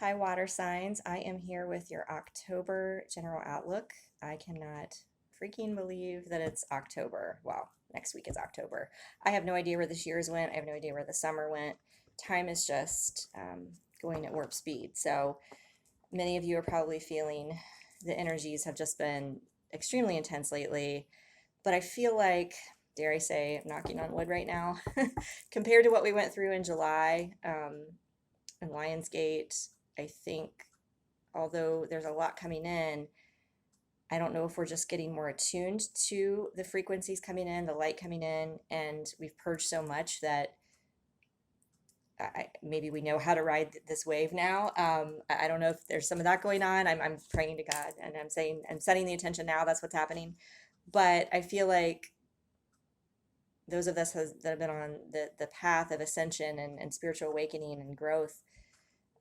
Hi, water signs. I am here with your October general outlook. I cannot freaking believe that it's October. Wow, next week is October. I have no idea where this year's went. I have no idea where the summer went. Time is just going at warp speed. So many of you are probably feeling the energies have just been extremely intense lately. But I feel like, dare I say, I'm knocking on wood right now, compared to what we went through in July in Lionsgate, I think although there's a lot coming in, I don't know if we're just getting more attuned to the frequencies coming in, the light coming in, and we've purged so much that maybe we know how to ride this wave now. I don't know if there's some of that going on. I'm praying to God and I'm saying, I'm setting the intention now. That's what's happening. But I feel like those of us that have been on the path of ascension and spiritual awakening and growth,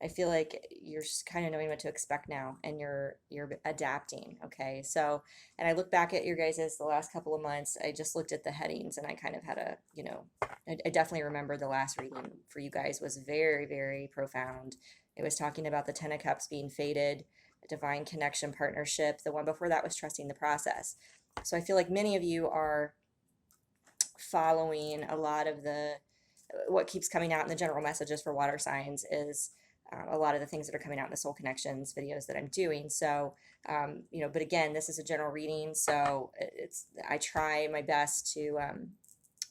I feel like you're kind of knowing what to expect now and you're adapting. Okay. So, and I look back at your guys' the last couple of months, I just looked at the headings and I kind of had a, I definitely remember the last reading for you guys was very, very profound. It was talking about the Ten of Cups being fated, a divine connection partnership. The one before that was trusting the process. So I feel like many of you are following a lot of what keeps coming out in the general messages for water signs is a lot of the things that are coming out in the soul connections videos that I'm doing. So, but again, this is a general reading. So I try my best to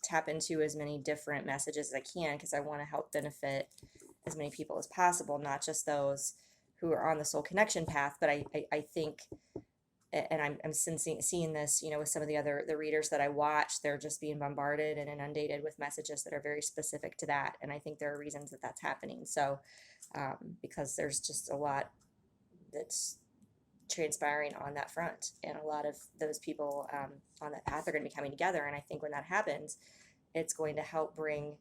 tap into as many different messages as I can because I want to help benefit as many people as possible, not just those who are on the soul connection path, but I think, and I'm seeing this, with some of the readers that I watch, they're just being bombarded and inundated with messages that are very specific to that. And I think there are reasons that that's happening. So, because there's just a lot that's transpiring on that front, and a lot of those people on that path are going to be coming together. And I think when that happens, it's going to help bring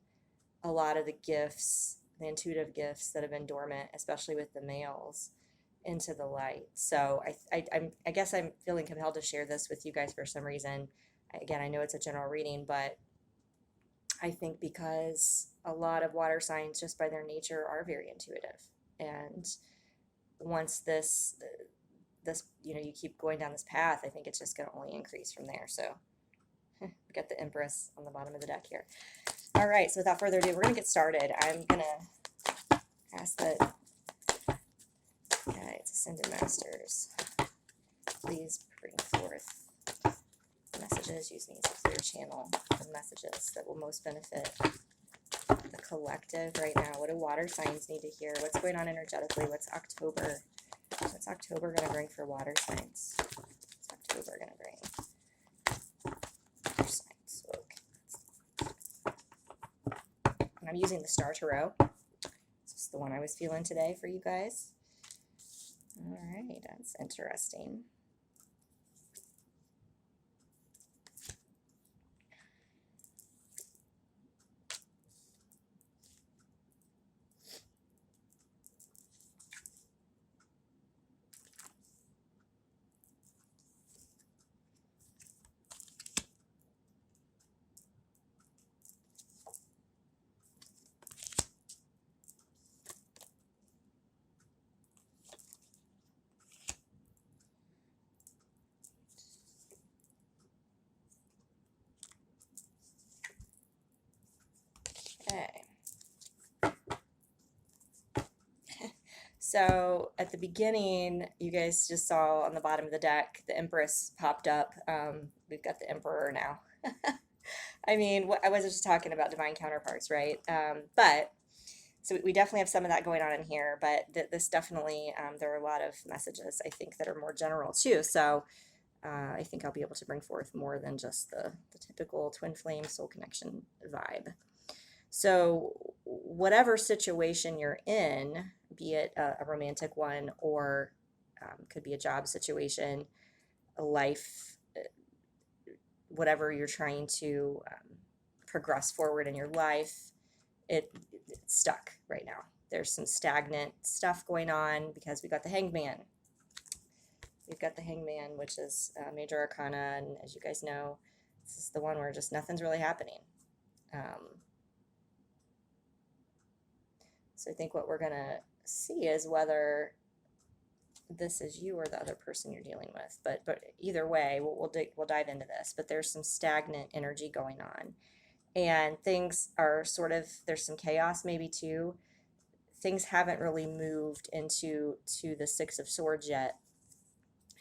a lot of the gifts, the intuitive gifts that have been dormant, especially with the males, into the light. So I guess I'm feeling compelled to share this with you guys for some reason. Again, I know it's a general reading, but I think because a lot of water signs just by their nature are very intuitive. And once this you keep going down this path, I think it's just going to only increase from there. So we got the Empress on the bottom of the deck here. All right, so without further ado, we're going to get started. I'm going to ask that guides, ascended masters, please bring forth messages. Use me as a clear channel of messages that will most benefit the collective right now. What do water signs need to hear? What's going on energetically? What's October going to bring for water signs? What's October going to bring? Water signs. Okay. And I'm using the Star Tarot. This is the one I was feeling today for you guys. All right, that's interesting. Okay. So at the beginning, you guys just saw on the bottom of the deck, the Empress popped up. We've got the Emperor now. I mean, I was just talking about divine counterparts, right? But so we definitely have some of that going on in here, but this definitely, there are a lot of messages I think that are more general too. So I think I'll be able to bring forth more than just the typical twin flame soul connection vibe. So whatever situation you're in, be it a romantic one or could be a job situation, a life, whatever you're trying to progress forward in your life, it's stuck right now. There's some stagnant stuff going on because we got the Hangman. We've got the Hangman, which is major arcana, and as you guys know, this is the one where just nothing's really happening. So I think what we're going to see is whether this is you or the other person you're dealing with. But either way, we'll dive into this. But there's some stagnant energy going on, and things are sort of, there's some chaos maybe too. Things haven't really moved to the Six of Swords yet,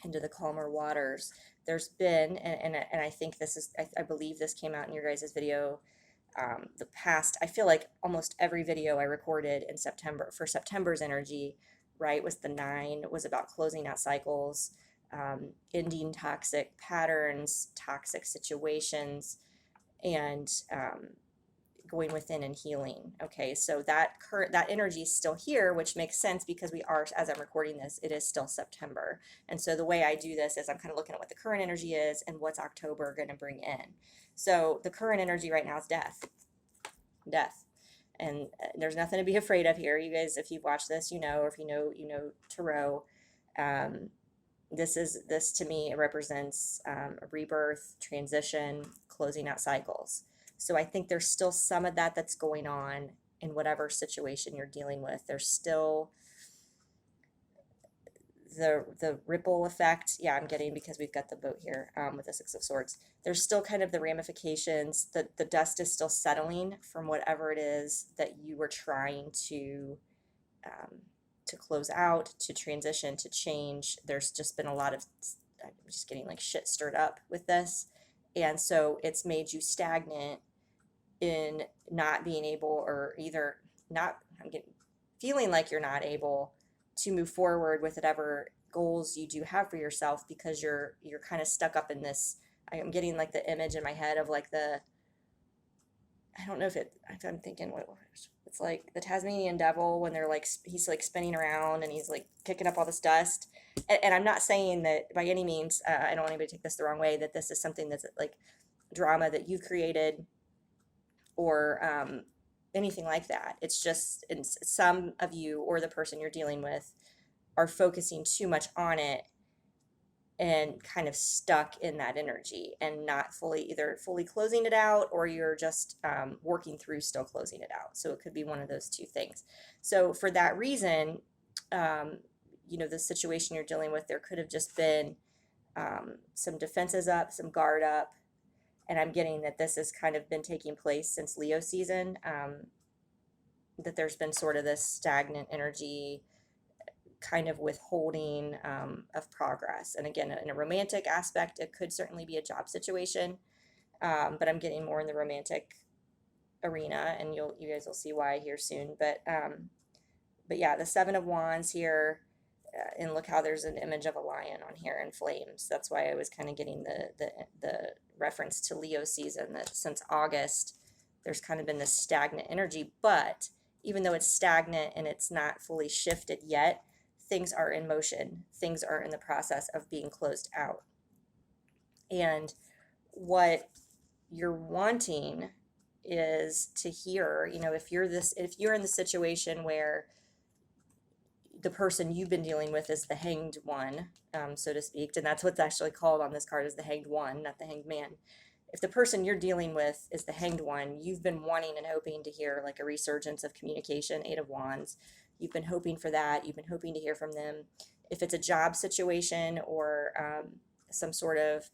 into the calmer waters. There's been, and I think this is, I believe this came out in your guys' video, the past, I feel like almost every video I recorded in September for September's energy, right, was the 9, was about closing out cycles, ending toxic patterns, toxic situations, and going within and healing. Okay, so that energy is still here, which makes sense because we are, as I'm recording this, it is still September. And so the way I do this is I'm kind of looking at what the current energy is and what's October going to bring in. So the current energy right now is death. Death. And there's nothing to be afraid of here. You guys, if you've watched this, or if you know tarot, this to me, it represents a rebirth, transition, closing out cycles. So I think there's still some of that that's going on in whatever situation you're dealing with. There's still the ripple effect. Yeah, I'm getting, because we've got the boat here with the Six of Swords. There's still kind of the ramifications. The dust is still settling from whatever it is that you were trying to close out, to transition, to change. There's just been a lot of, I'm just getting like shit stirred up with this. And so it's made you stagnant in not being able, or either not, feeling like you're not able to move forward with whatever goals you do have for yourself, because you're kind of stuck up in this. I'm getting like the image in my head of like I don't know if I'm thinking what it's like the Tasmanian devil when they're like, he's like spinning around and he's like kicking up all this dust. And I'm not saying that by any means, I don't want anybody to take this the wrong way, that this is something that's like drama that you've created or anything like that. It's just some of you or the person you're dealing with are focusing too much on it and kind of stuck in that energy and not either fully closing it out, or you're just working through still closing it out. So it could be one of those two things. So for that reason, the situation you're dealing with, there could have just been some defenses up, some guard up. And I'm getting that this has kind of been taking place since Leo season, that there's been sort of this stagnant energy, kind of withholding of progress. And again, in a romantic aspect, it could certainly be a job situation, but I'm getting more in the romantic arena, and you guys will see why here soon. But yeah, the Seven of Wands here, and look how there's an image of a lion on here in flames. That's why I was kind of getting the reference to Leo season, that since August, there's kind of been this stagnant energy. But even though it's stagnant and it's not fully shifted yet, things are in motion. Things are in the process of being closed out. And what you're wanting is to hear, if you're in the situation where the person you've been dealing with is the hanged one, so to speak, and that's what's actually called on this card, is the hanged one, not the hanged man. If the person you're dealing with is the hanged one, you've been wanting and hoping to hear like a resurgence of communication, Eight of Wands. You've been hoping for that. You've been hoping to hear from them. If it's a job situation or some sort of,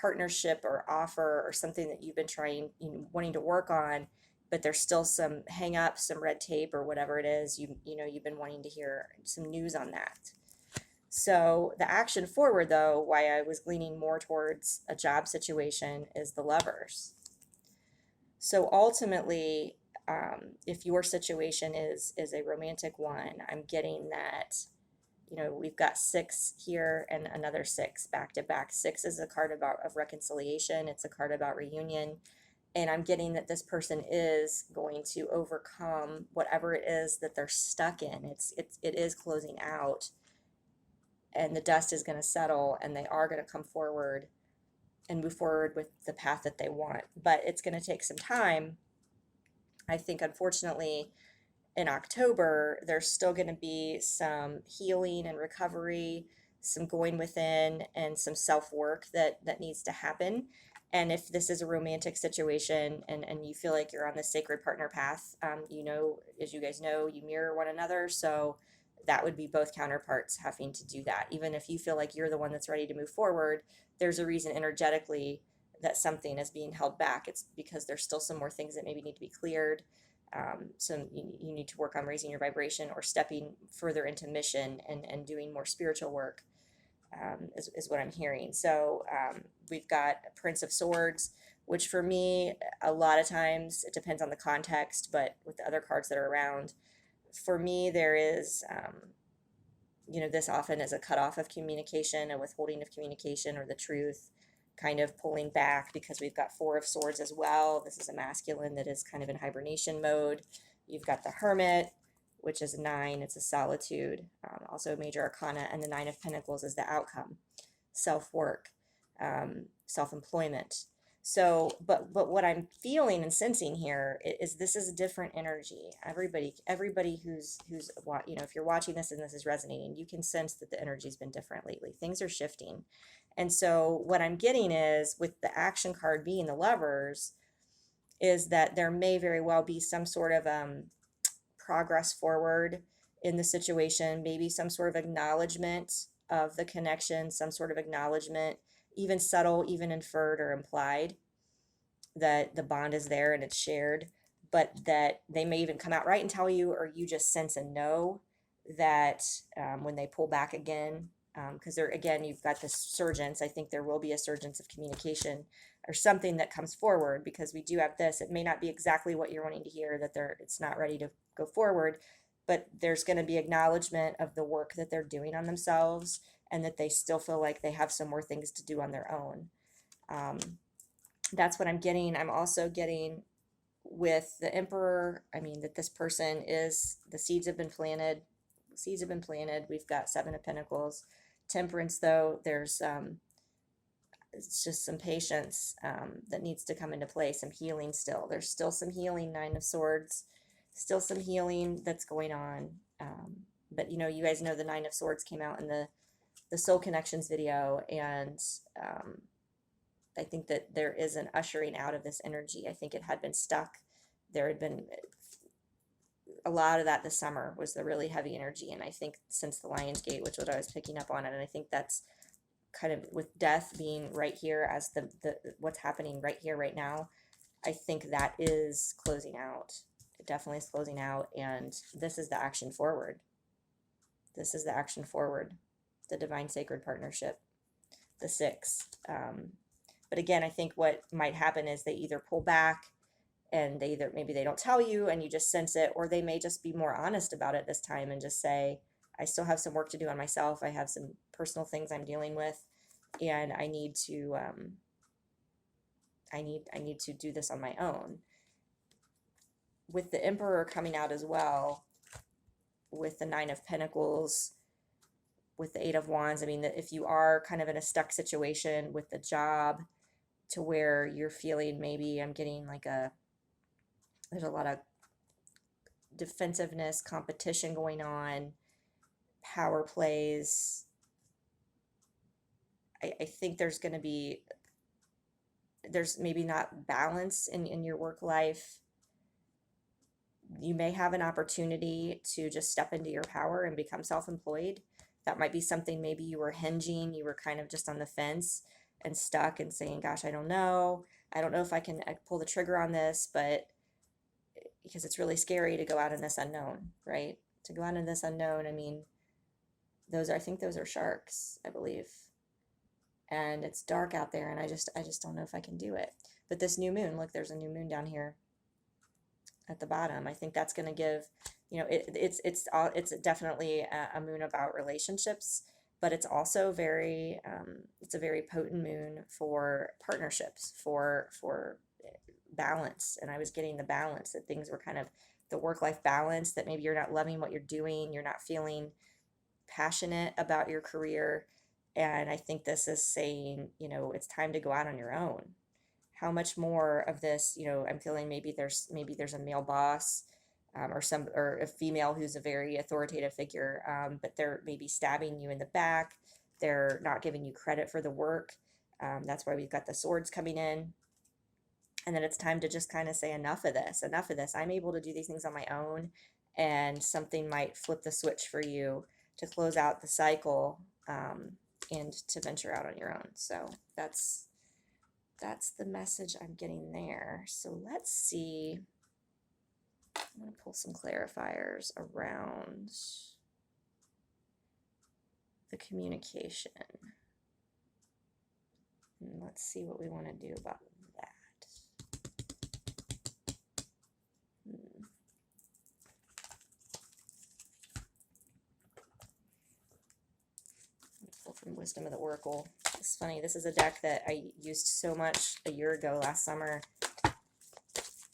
partnership or offer or something that you've been trying, wanting to work on, but there's still some hang up, some red tape or whatever it is, you've been wanting to hear some news on that. So the action forward, though, why I was leaning more towards a job situation, is the Lovers. So ultimately, if your situation is a romantic one, I'm getting that, we've got 6 here and another 6 back to back. 6 is a card of reconciliation. It's a card about reunion. And I'm getting that this person is going to overcome whatever it is that they're stuck in. It is closing out, and the dust is going to settle, and they are going to come forward and move forward with the path that they want. But it's going to take some time. I think, unfortunately, in October, there's still going to be some healing and recovery, some going within, and some self-work that needs to happen. And if this is a romantic situation and you feel like you're on the sacred partner path, as you guys know, you mirror one another. So that would be both counterparts having to do that. Even if you feel like you're the one that's ready to move forward, there's a reason energetically that something is being held back. It's because there's still some more things that maybe need to be cleared. So you need to work on raising your vibration or stepping further into mission and doing more spiritual work, is what I'm hearing. So we've got Prince of Swords, which for me, a lot of times it depends on the context, but with the other cards that are around, for me, there is, this often is a cutoff of communication, a withholding of communication or the truth, kind of pulling back because we've got Four of Swords as well. This is a masculine that is kind of in hibernation mode. You've got the Hermit, which is a 9. It's a solitude, also a major arcana. And the 9 of Pentacles is the outcome, self-work, self-employment. So, but what I'm feeling and sensing here is this is a different energy. Everybody who's if you're watching this and this is resonating, you can sense that the energy's been different lately. Things are shifting. And so what I'm getting is, with the action card being the Lovers, is that there may very well be some sort of progress forward in the situation, maybe some sort of acknowledgement of the connection, some sort of acknowledgement, even subtle, even inferred or implied, that the bond is there and it's shared, but that they may even come out right and tell you, or you just sense and know that when they pull back again, because they're, again, you've got this surgence. I think there will be a surgence of communication or something that comes forward, because we do have this. It may not be exactly what you're wanting to hear, that it's not ready to go forward, but there's going to be acknowledgement of the work that they're doing on themselves, and that they still feel like they have some more things to do on their own. That's what I'm getting. I'm also getting with the Emperor, that this person is, the seeds have been planted. Seeds have been planted. We've got 7 of Pentacles. Temperance, though, there's it's just some patience that needs to come into play, some healing still. There's still some healing, 9 of Swords, still some healing that's going on. But you guys know the 9 of Swords came out in the Soul Connections video, and I think that there is an ushering out of this energy. I think it had been stuck. There had been a lot of that this summer, was the really heavy energy. And I think since the Lion's Gate, which is what I was picking up on, and I think that's kind of with death being right here as the what's happening right here, right now, I think that is closing out. It definitely is closing out. And this is the action forward. This is the action forward. The divine sacred partnership, the 6. But again, I think what might happen is they either pull back and maybe they don't tell you and you just sense it, or they may just be more honest about it this time and just say, I still have some work to do on myself. I have some personal things I'm dealing with, and I need to I need to do this on my own. With the Emperor coming out as well, with the 9 of Pentacles, with the 8 of Wands, that if you are kind of in a stuck situation with the job, to where you're feeling, maybe I'm getting like there's a lot of defensiveness, competition going on, power plays. I think there's maybe not balance in your work life. You may have an opportunity to just step into your power and become self-employed. That might be something. Maybe you were hinging, you were kind of just on the fence and stuck and saying, gosh, I don't know if I can pull the trigger on this, but because it's really scary to go out in this unknown, right? To go out in this unknown, I think those are sharks, I believe. And it's dark out there, and I just don't know if I can do it. But this new moon, look, there's a new moon down here at the bottom. I think that's going to give, it's definitely a moon about relationships, but it's also it's a very potent moon for partnerships, for balance. And I was getting the balance, that things were kind of the work-life balance, that maybe you're not loving what you're doing, you're not feeling passionate about your career. And I think this is saying, it's time to go out on your own. How much more of this, I'm feeling maybe there's a male boss, or a female who's a very authoritative figure, but they're maybe stabbing you in the back. They're not giving you credit for the work. That's why we've got the swords coming in. And then it's time to just kind of say, enough of this, enough of this. I'm able to do these things on my own, and something might flip the switch for you to close out the cycle, and to venture out on your own. So that's the message I'm getting there. So let's see. I'm going to pull some clarifiers around the communication. And let's see what we want to do about that. Pull from Wisdom of the Oracle. It's funny, this is a deck that I used so much a year ago, last summer,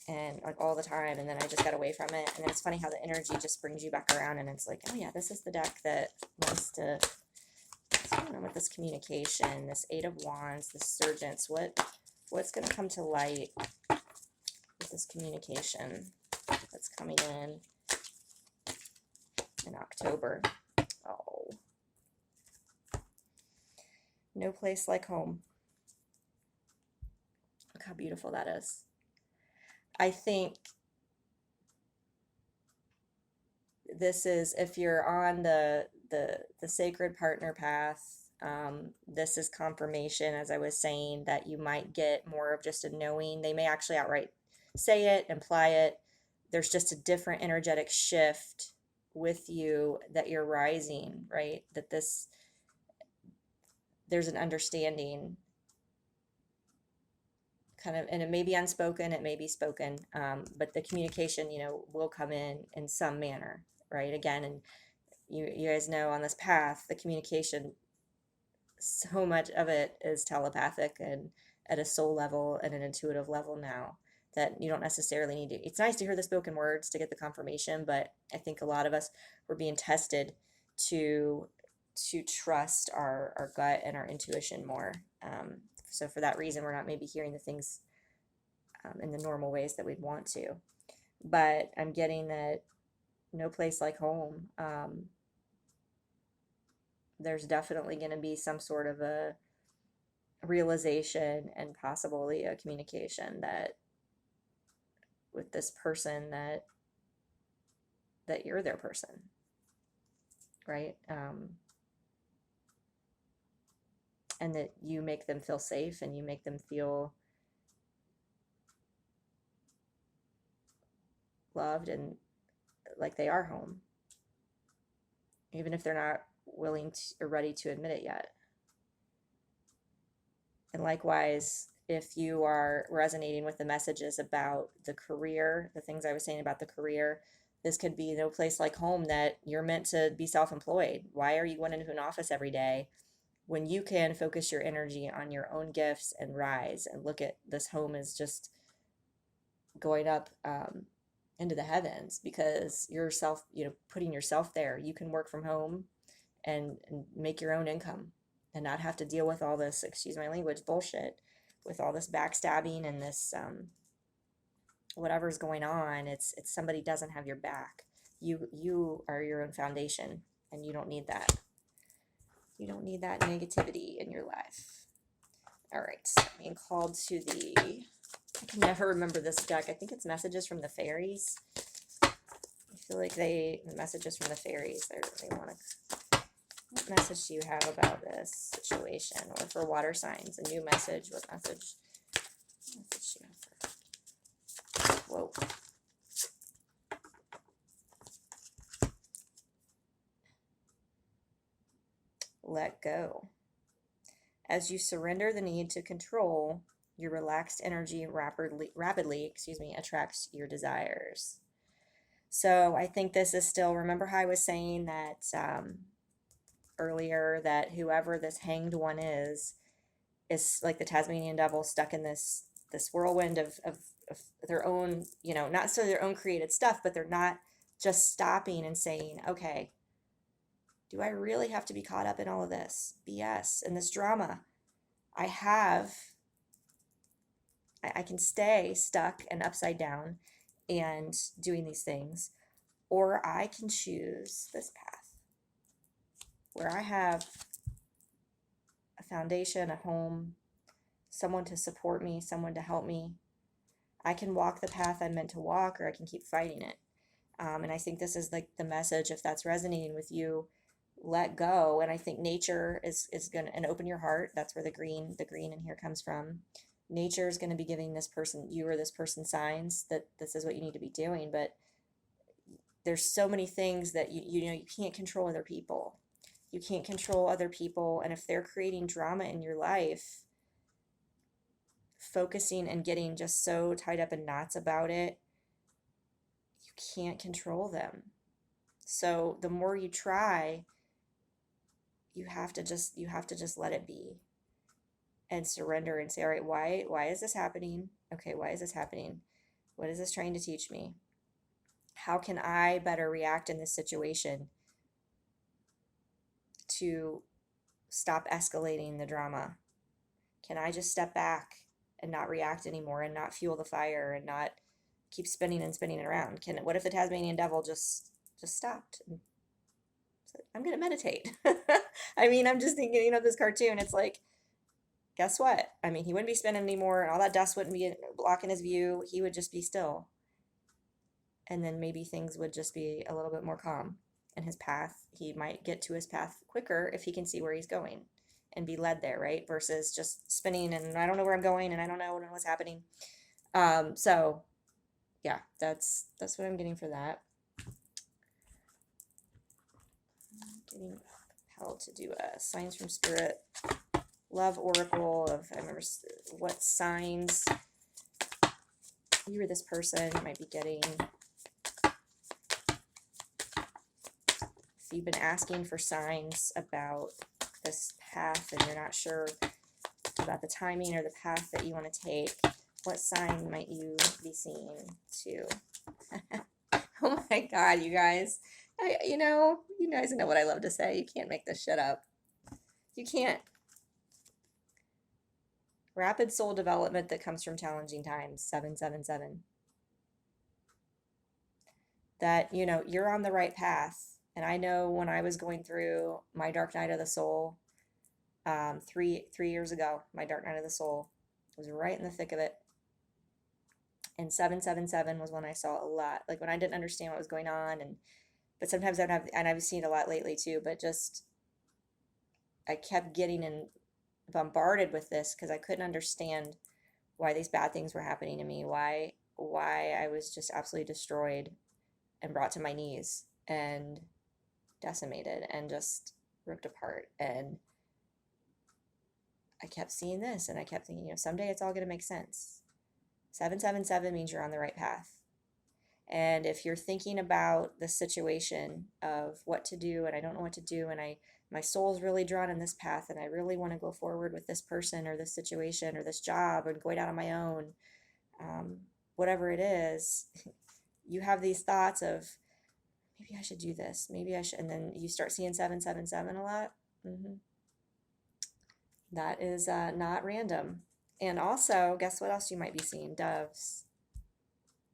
and like all the time, and then I just got away from it. And then it's funny how the energy just brings you back around, and it's like, oh yeah, this is the deck that wants to, what's going on with this communication, this Eight of Wands, this Surgence, what's going to come to light with this communication that's coming in October. Oh, no place like home. Look how beautiful that is. I think this is, if you're on the sacred partner path, this is confirmation, as I was saying, that you might get more of just a knowing. They may actually outright say it, imply it. There's just a different energetic shift with you that you're rising, right? That there's an understanding, kind of, and it may be unspoken, it may be spoken, but the communication, will come in some manner, right? Again, and you guys know on this path, the communication, so much of it is telepathic and at a soul level and an intuitive level now, that you don't necessarily need to. It's nice to hear the spoken words to get the confirmation, but I think a lot of us were being tested to trust our gut and our intuition more. So for that reason, we're not maybe hearing the things in the normal ways that we'd want to. But I'm getting that no place like home. There's definitely going to be some sort of a realization and possibly a communication that with this person that you're their person, right? And that you make them feel safe and you make them feel loved and like they are home, even if they're not willing to, or ready to admit it yet. And likewise, if you are resonating with the messages about the career, the things I was saying about the career, this could be no place like home, that you're meant to be self-employed. Why are you going into an office every day when you can focus your energy on your own gifts and rise and look at this home as just going up into the heavens, because yourself, putting yourself there, you can work from home and make your own income and not have to deal with all this, excuse my language, bullshit, with all this backstabbing and this whatever's going on. It's somebody doesn't have your back. You are your own foundation, and you don't need that. You don't need that negativity in your life. All right, so being called to the, I can never remember this deck. I think it's Messages from the Fairies. I feel like the Messages from the Fairies, they want to, what message do you have about this situation? Or for water signs, a new message, what message do you have for, whoa. Let go. As you surrender the need to control, your relaxed energy rapidly attracts your desires. So I think this is still, remember how I was saying that earlier, that whoever this hanged one is like the Tasmanian devil stuck in this whirlwind of their own, not so their own created stuff, but they're not just stopping and saying, okay, do I really have to be caught up in all of this BS and this drama? I can stay stuck and upside down and doing these things, or I can choose this path where I have a foundation, a home, someone to support me, someone to help me. I can walk the path I'm meant to walk, or I can keep fighting it. And I think this is like the message, if that's resonating with you, let go. And I think nature is gonna, and open your heart. That's where the green in here comes from. Nature is going to be giving this person, you or this person, signs that this is what you need to be doing. But there's so many things that you can't control other people. You can't control other people, and if they're creating drama in your life, focusing and getting just so tied up in knots about it, you can't control them. So the more you try, you have to just let it be and surrender and say, all right, why is this happening? Okay, why is this happening? What is this trying to teach me? How can I better react in this situation to stop escalating the drama? Can I just step back and not react anymore, and not fuel the fire, and not keep spinning and spinning it around? What if the Tasmanian devil just stopped and said, I'm gonna meditate? I mean, I'm just thinking, this cartoon, it's like, guess what? I mean, he wouldn't be spinning anymore, and all that dust wouldn't be blocking his view. He would just be still. And then maybe things would just be a little bit more calm. And his path, he might get to his path quicker if he can see where he's going and be led there, right? Versus just spinning and I don't know where I'm going and I don't know what's happening. So yeah, that's what I'm getting for that. Getting compelled to do signs from spirit, love oracle of, I remember what signs you or this person might be getting. If you've been asking for signs about this path and you're not sure about the timing or the path that you want to take, what sign might you be seeing too? Oh my God, you guys. You guys know what I love to say. You can't make this shit up. You can't. Rapid soul development that comes from challenging times, 777. That, you're on the right path. And I know when I was going through my dark night of the soul, 3 years ago, my dark night of the soul was right in the thick of it. And 777 was when I saw a lot, like when I didn't understand what was going on. But sometimes I've seen it a lot lately too, but just, I kept getting bombarded with this because I couldn't understand why these bad things were happening to me, why I was just absolutely destroyed and brought to my knees and decimated and just ripped apart. And I kept seeing this, and I kept thinking, someday it's all going to make sense. 777 means you're on the right path. And if you're thinking about the situation of what to do, and I don't know what to do, and my soul's really drawn in this path, and I really want to go forward with this person or this situation or this job or going out on my own, whatever it is, you have these thoughts of, maybe I should do this, maybe I should, and then you start seeing 777 a lot. That is not random. And also, guess what else you might be seeing? Doves.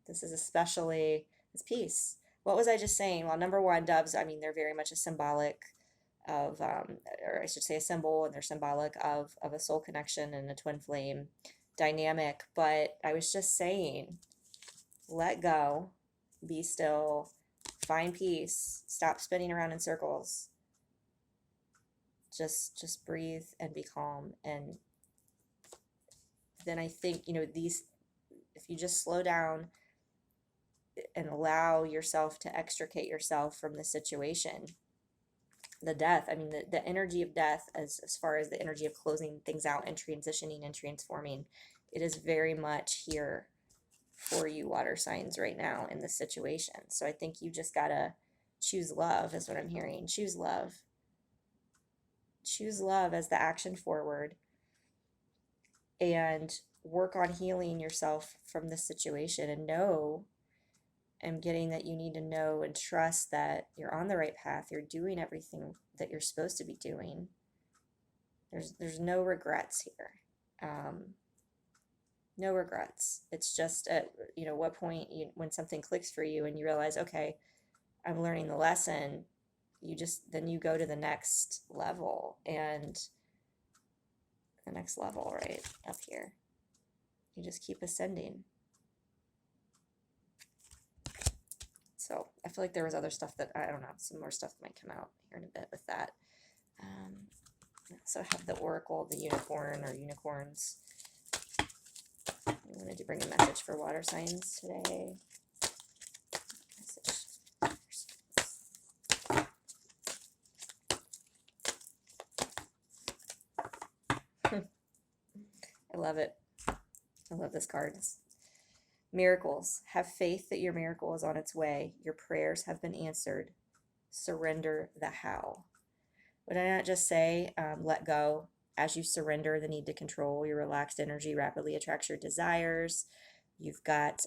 This is especially, it's peace. What was I just saying? Well, number one, doves, I mean, they're very much a symbolic of, or I should say a symbol, and they're symbolic of a soul connection and a twin flame dynamic. But I was just saying, let go, be still, find peace, stop spinning around in circles. Just breathe and be calm. And then I think, if you just slow down and allow yourself to extricate yourself from the situation, the death, I mean, the energy of death, as far as the energy of closing things out and transitioning and transforming, it is very much here for you water signs right now in this situation. So I think you just gotta choose love, is what I'm hearing. Choose love. Choose love as the action forward, and work on healing yourself from this situation. And I'm getting that you need to know and trust that you're on the right path. You're doing everything that you're supposed to be doing. There's no regrets here. No regrets. It's just at what point when something clicks for you and you realize, okay, I'm learning the lesson, then you go to the next level. And the next level right up here. You just keep ascending. So I feel like there was other stuff that, I don't know, some more stuff that might come out here in a bit with that. I also have the Oracle, the unicorn or unicorns. I wanted to bring a message for water signs today. Message. I love it. I love this card. Miracles. Have faith that your miracle is on its way. Your prayers have been answered. Surrender the how. Would I not just say, let go? As you surrender the need to control, your relaxed energy rapidly attracts your desires. You've got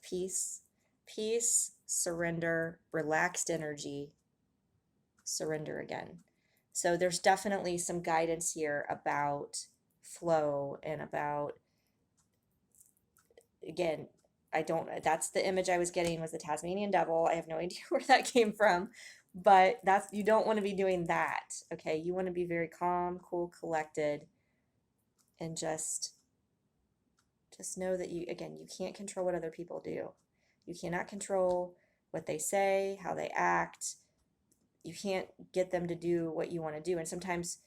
peace, surrender, relaxed energy, surrender again. So there's definitely some guidance here about flow and about, again, that's the image I was getting, was the Tasmanian devil. I have no idea where that came from, but you don't want to be doing that. Okay. You want to be very calm, cool, collected, and just know that you can't control what other people do. You cannot control what they say, how they act. You can't get them to do what you want to do. And sometimes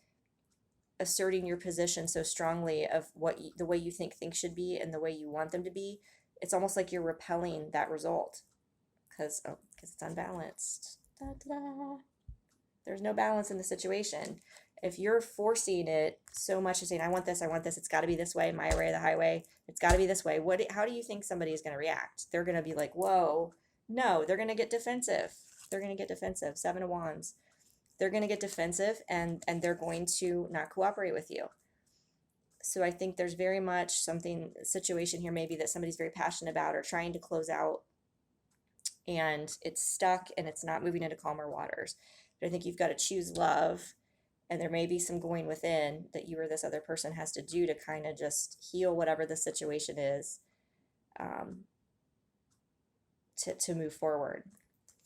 asserting your position so strongly of the way you think things should be and the way you want them to be, it's almost like you're repelling that result because it's unbalanced. Da-da-da. There's no balance in the situation. If you're forcing it so much and saying, I want this, it's got to be this way, my way or the highway, it's got to be this way, how do you think somebody is going to react? They're going to be like, whoa. No, they're going to get defensive. Seven of Wands. They're going to get defensive and they're going to not cooperate with you. So I think there's very much situation here maybe that somebody's very passionate about or trying to close out, and it's stuck and it's not moving into calmer waters. But I think you've got to choose love, and there may be some going within that you or this other person has to do to kind of just heal whatever the situation is, to move forward.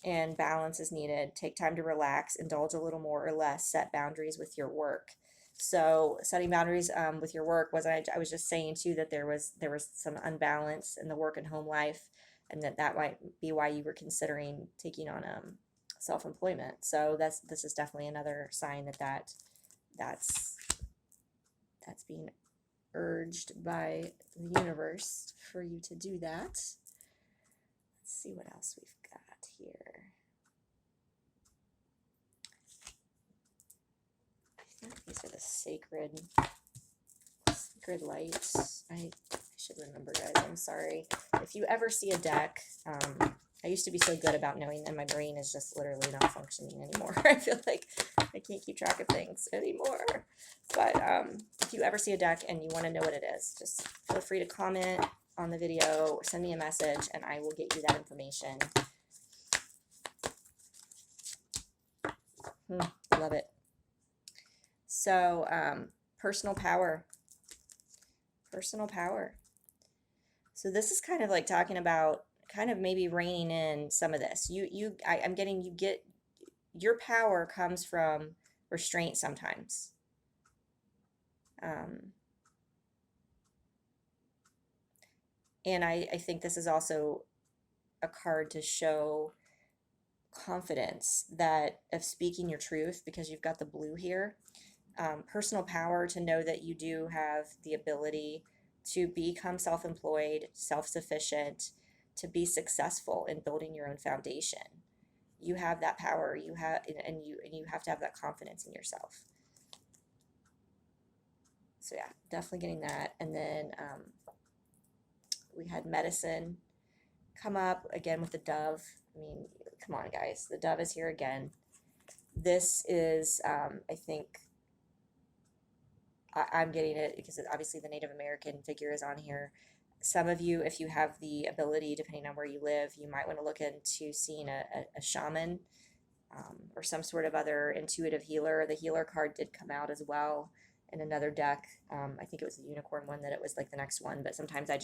And balance is needed. Take time to relax, indulge a little more or less, set boundaries with your work. So setting boundaries with your work I was just saying too that there was some unbalance in the work and home life, and that might be why you were considering taking on self-employment. So this is definitely another sign that's being urged by the universe for you to do that. Let's see what else we've got here. I think these are the sacred lights. I should remember, guys. I'm sorry. If you ever see a deck, I used to be so good about knowing, and my brain is just literally not functioning anymore. I feel like I can't keep track of things anymore. But if you ever see a deck and you want to know what it is, just feel free to comment on the video or send me a message and I will get you that information. Love it. So personal power. So this is kind of like talking about kind of maybe reining in some of this. I'm getting, you get, your power comes from restraint sometimes. And I think this is also a card to show confidence of speaking your truth, because you've got the blue here. Personal power to know that you do have the ability to become self-employed, self-sufficient, to be successful in building your own foundation. You have that power. You have to have that confidence in yourself. So yeah, definitely getting that. And then we had medicine come up again with the dove. I mean, come on, guys. The dove is here again. This is, I think, I'm getting it because obviously the Native American figure is on here. Some of you, if you have the ability, depending on where you live, you might want to look into seeing a shaman or some sort of other intuitive healer. The healer card did come out as well in another deck. I think it was the unicorn one that it was like the next one, but sometimes I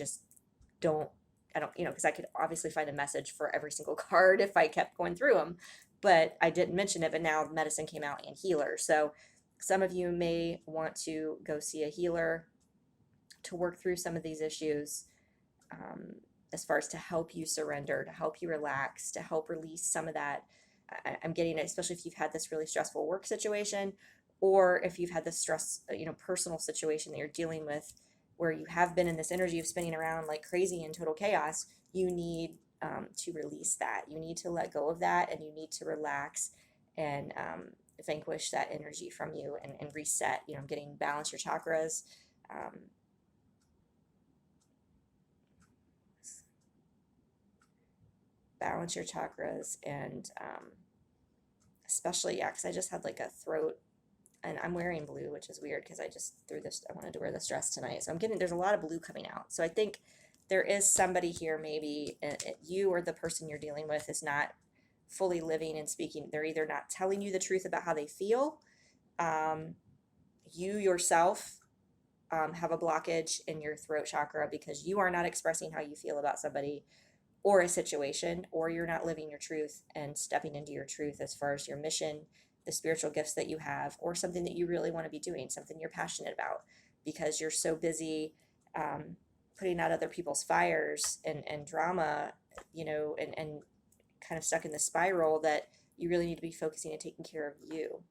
don't, because I could obviously find a message for every single card if I kept going through them, but I didn't mention it, but now medicine came out and healer. So Some of you may want to go see a healer to work through some of these issues, as far as to help you surrender, to help you relax, to help release some of that. I'm getting it, especially if you've had this really stressful work situation, or if you've had this stress, personal situation that you're dealing with, where you have been in this energy of spinning around like crazy in total chaos. You need to release that. You need to let go of that, and you need to relax and vanquish that energy from you, and reset. Getting balance your chakras. Balance your chakras, and especially, yeah, because I just had like a throat, and I'm wearing blue, which is weird because I wanted to wear this dress tonight, so there's a lot of blue coming out. So I think there is somebody here, maybe you or the person you're dealing with is not fully living and speaking. They're either not telling you the truth about how they feel. You yourself have a blockage in your throat chakra because you are not expressing how you feel about somebody or a situation, or you're not living your truth and stepping into your truth as far as your mission, the spiritual gifts that you have, or something that you really want to be doing, something you're passionate about, because you're so busy putting out other people's fires and drama, and kind of stuck in the spiral that you really need to be focusing and taking care of you.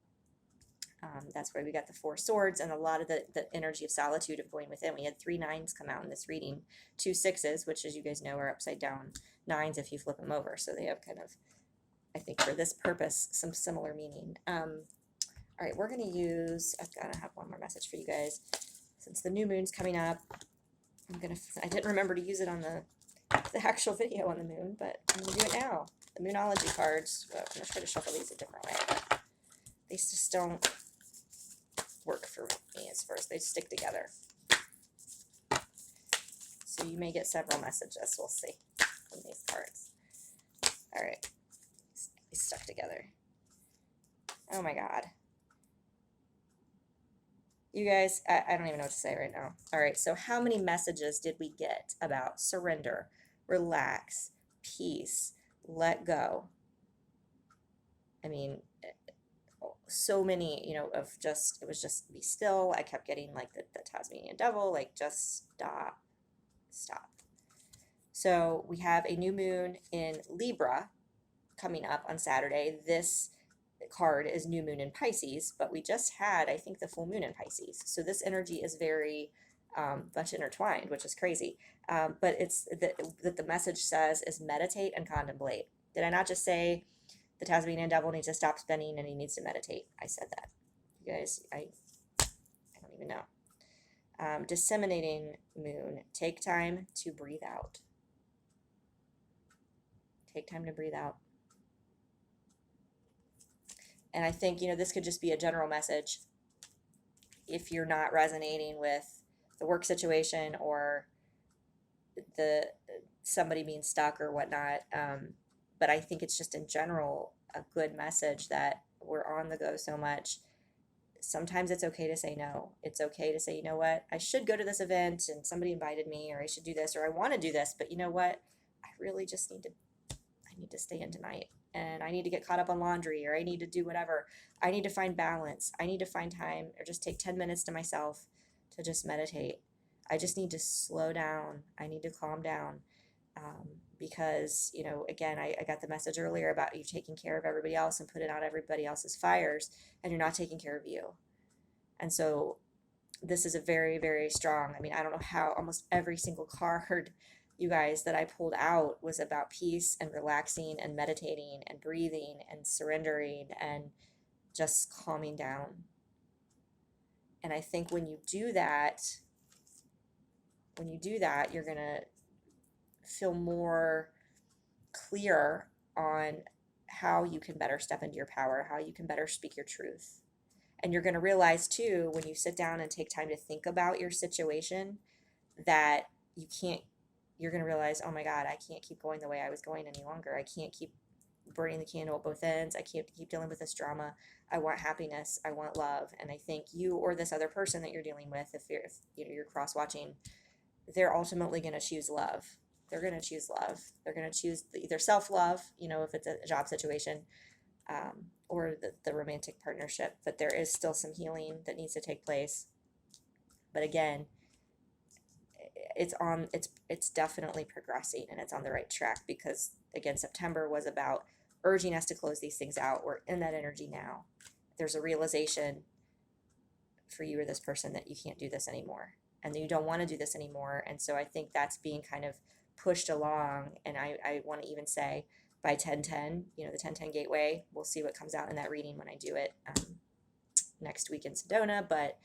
That's why we got the 4 swords and a lot of the energy of solitude of going within. We had 3 9s come out in this reading, 2 6s, which, as you guys know, are upside down 9s if you flip them over. So they have kind of, I think, for this purpose, some similar meaning. All right, we're going to use, I've got to have one more message for you guys. Since the new moon's coming up, I didn't remember to use it on the actual video on the moon, but I'm going to do it now. The Moonology cards, well, I'm going to try to shuffle these a different way, but they just don't work for me as far as they stick together. So you may get several messages, we'll see, from these cards. All right, they stuck together. Oh my God. You guys, I don't even know what to say right now. All right, so how many messages did we get about surrender, relax, peace, let go? I mean, so many, it was just be still. I kept getting like the Tasmanian devil, like just stop. So we have a new moon in Libra coming up on Saturday. This card is new moon in Pisces, but we just had, I think, the full moon in Pisces. So this energy is very much intertwined, which is crazy. But it's that the message says is meditate and contemplate. Did I not just say the Tasmanian devil needs to stop spinning and he needs to meditate? I said that. You guys, I don't even know. Disseminating moon. Take time to breathe out. Take time to breathe out. And I think, this could just be a general message if you're not resonating with the work situation or the somebody being stuck or whatnot. But I think it's just in general a good message that we're on the go so much. Sometimes it's okay to say no. It's okay to say, you know what, I should go to this event and somebody invited me, or I should do this, or I want to do this, but you know what, I really just need to stay in tonight, and I need to get caught up on laundry, or I need to do whatever. I need to find balance. I need to find time, or just take 10 minutes to myself to just meditate. I just need to slow down. I need to calm down. Because, again, I got the message earlier about you taking care of everybody else and putting out everybody else's fires, and you're not taking care of you. And so this is a very, very strong, I don't know how, almost every single card, you guys, that I pulled out was about peace and relaxing and meditating and breathing and surrendering and just calming down. And I think when you do that, you're going to feel more clear on how you can better step into your power, how you can better speak your truth. And you're going to realize too, when you sit down and take time to think about your situation, that you're going to realize, oh my God, I can't keep going the way I was going any longer. I can't keep burning the candle at both ends. I can't keep dealing with this drama. I want happiness. I want love. And I think you or this other person that you're dealing with, if you're cross watching, they're ultimately going to choose love. They're going to choose love. They're going to choose either self-love, if it's a job situation, or the romantic partnership, but there is still some healing that needs to take place. But again, it's definitely progressing and it's on the right track, because again, September was about urging us to close these things out. We're in that energy now. There's a realization for you or this person that you can't do this anymore and that you don't want to do this anymore. And so I think that's being kind of pushed along. And I want to even say by 1010, the 1010 gateway, we'll see what comes out in that reading when I do it next week in Sedona. But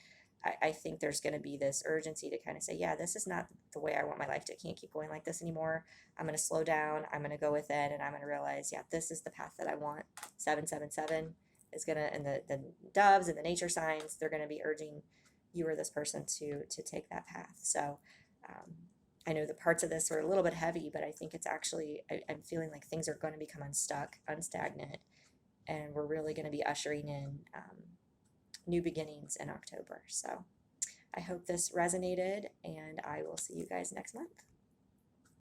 I think there's going to be this urgency to kind of say, yeah, this is not the way I want my life to. Can't keep going like this anymore. I'm going to slow down. I'm going to go within, and I'm going to realize, yeah, this is the path that I want. 777 is going to, and the doves and the nature signs, they're going to be urging you or this person to take that path. So I know the parts of this are a little bit heavy, but I think it's actually, I'm feeling like things are going to become unstagnant, and we're really going to be ushering in new beginnings in October. So I hope this resonated, and I will see you guys next month.